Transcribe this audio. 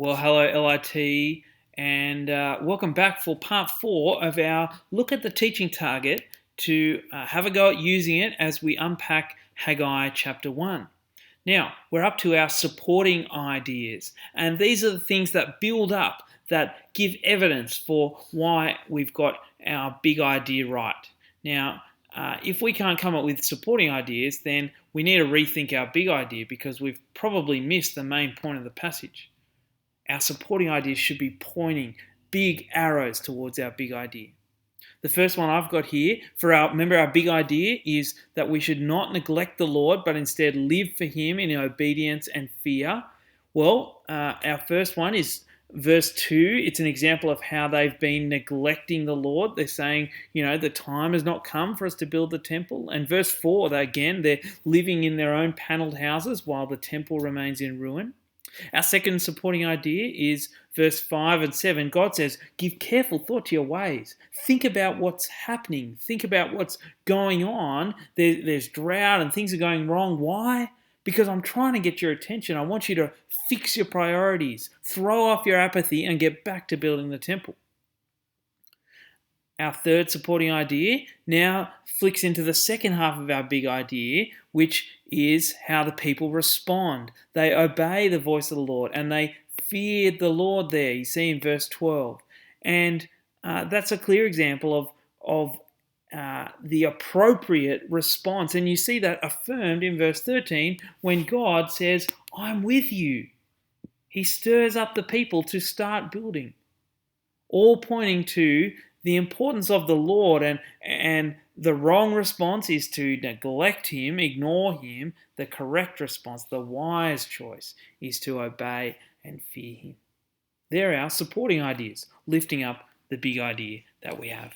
Well, hello, LIT, and welcome back for part 4 of our look at the teaching target to have a go at using it as we unpack Haggai chapter 1. Now, we're up to our supporting ideas, and these are the things that build up, that give evidence for why we've got our big idea right. Now, if we can't come up with supporting ideas, then we need to rethink our big idea because we've probably missed the main point of the passage. Our supporting ideas should be pointing big arrows towards our big idea. The first one I've got here remember our big idea is that we should not neglect the Lord, but instead live for Him in obedience and fear. Well, our first one is verse 2. It's an example of how they've been neglecting the Lord. They're saying, the time has not come for us to build the temple. And verse 4, they're living in their own paneled houses while the temple remains in ruin. Our second supporting idea is verse 5 and 7. God says, give careful thought to your ways. Think about what's happening. Think about what's going on. There's drought and things are going wrong. Why? Because I'm trying to get your attention. I want you to fix your priorities, throw off your apathy, and get back to building the temple. Our third supporting idea now flicks into the second half of our big idea, which is how the people respond. They obey the voice of the Lord and they feared the Lord there. You see in verse 12. And that's a clear example of the appropriate response. And you see that affirmed in verse 13 when God says, I'm with you. He stirs up the people to start building. All pointing to the importance of the Lord, and the wrong response is to neglect Him, ignore Him. The correct response, the wise choice, is to obey and fear Him. They're our supporting ideas, lifting up the big idea that we have.